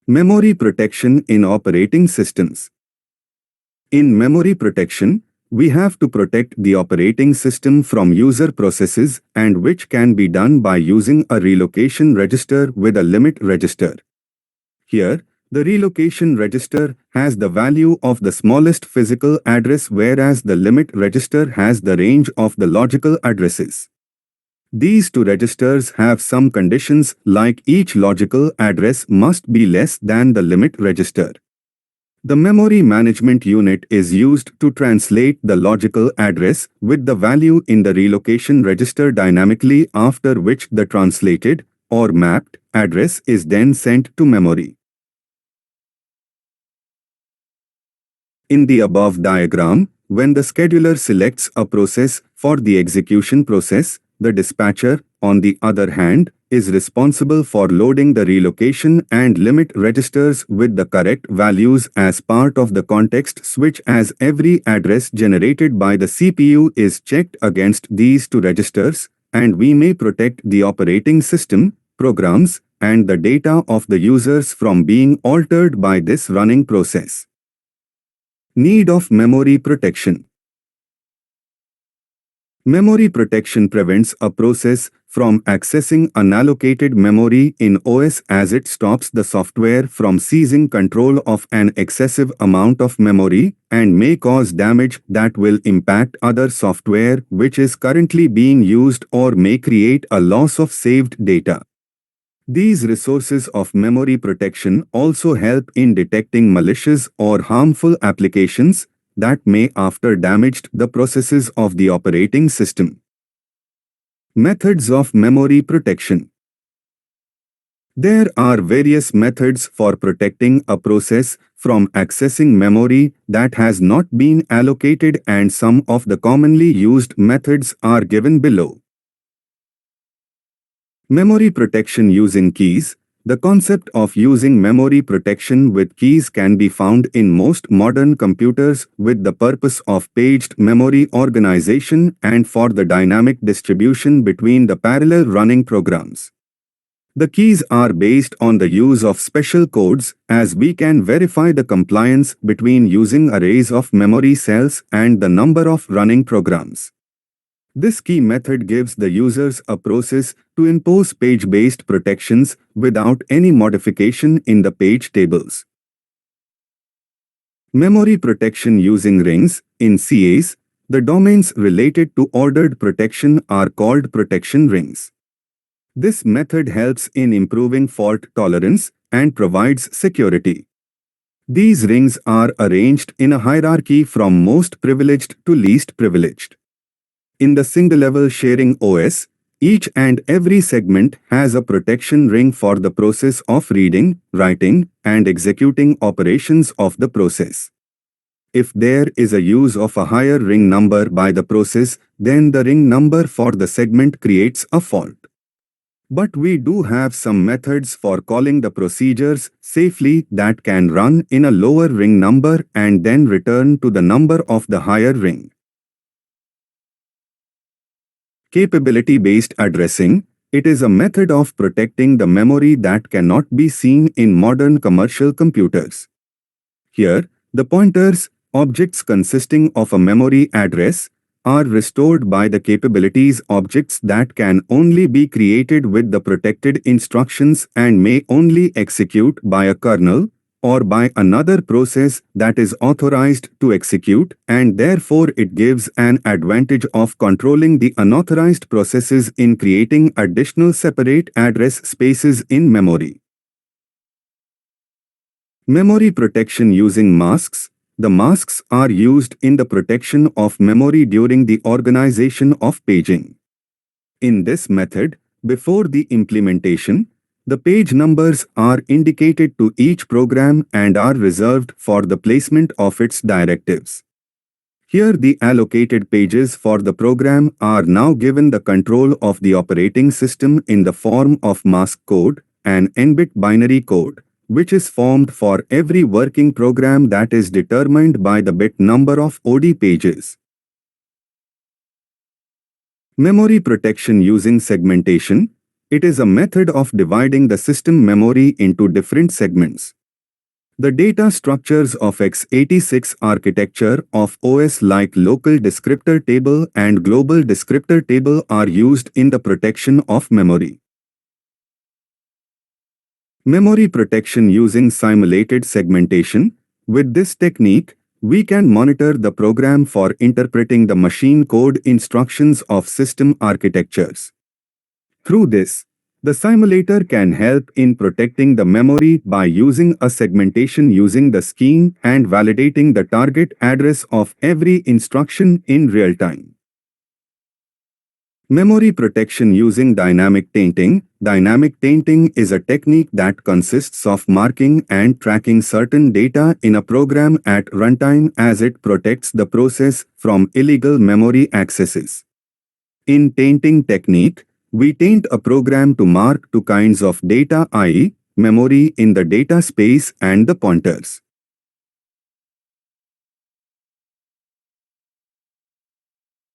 Memory protection in operating systems. In memory protection, we have to protect the operating system from user processes, and which can be done by using a relocation register with a limit register. Here, the relocation register has the value of the smallest physical address, whereas the limit register has the range of the logical addresses. These two registers have some conditions, like each logical address must be less than the limit register. The memory management unit is used to translate the logical address with the value in the relocation register dynamically, after which the translated or mapped address is then sent to memory. In the above diagram, when the scheduler selects a process for the execution process, the dispatcher, on the other hand, is responsible for loading the relocation and limit registers with the correct values as part of the context switch, as every address generated by the CPU is checked against these two registers, and we may protect the operating system, programs, and the data of the users from being altered by this running process. Need of memory protection. Memory protection prevents a process from accessing unallocated memory in OS, as it stops the software from seizing control of an excessive amount of memory and may cause damage that will impact other software which is currently being used, or may create a loss of saved data. These resources of memory protection also help in detecting malicious or harmful applications that may after damaged the processes of the operating system. Methods of memory protection. There are various methods for protecting a process from accessing memory that has not been allocated, and some of the commonly used methods are given below. Memory protection using keys. The concept of using memory protection with keys can be found in most modern computers with the purpose of paged memory organization and for the dynamic distribution between the parallel running programs. The keys are based on the use of special codes, as we can verify the compliance between using arrays of memory cells and the number of running programs. This key method gives the users a process to impose page-based protections without any modification in the page tables. Memory protection using rings. In CAs, the domains related to ordered protection are called protection rings. This method helps in improving fault tolerance and provides security. These rings are arranged in a hierarchy from most privileged to least privileged. In the single-level sharing OS, each and every segment has a protection ring for the process of reading, writing, and executing operations of the process. If there is a use of a higher ring number by the process, then the ring number for the segment creates a fault. But we do have some methods for calling the procedures safely that can run in a lower ring number and then return to the number of the higher ring. Capability-based addressing. It is a method of protecting the memory that cannot be seen in modern commercial computers. Here, the pointers, objects consisting of a memory address, are restored by the capabilities objects that can only be created with the protected instructions and may only execute by a kernel or by another process that is authorized to execute, and therefore it gives an advantage of controlling the unauthorized processes in creating additional separate address spaces in memory. Memory protection using masks. The masks are used in the protection of memory during the organization of paging. In this method, before the implementation, the page numbers are indicated to each program and are reserved for the placement of its directives. Here the allocated pages for the program are now given the control of the operating system in the form of mask code, an n-bit binary code, which is formed for every working program that is determined by the bit number of OD pages. Memory protection using segmentation. It is a method of dividing the system memory into different segments. The data structures of x86 architecture of OS like local descriptor table and global descriptor table are used in the protection of memory. Memory protection using simulated segmentation. With this technique, we can monitor the program for interpreting the machine code instructions of system architectures. Through this, the simulator can help in protecting the memory by using a segmentation using the scheme and validating the target address of every instruction in real time. Memory protection using dynamic tainting. Dynamic tainting is a technique that consists of marking and tracking certain data in a program at runtime as it protects the process from illegal memory accesses. In tainting technique, we taint a program to mark two kinds of data, i.e., memory in the data space and the pointers.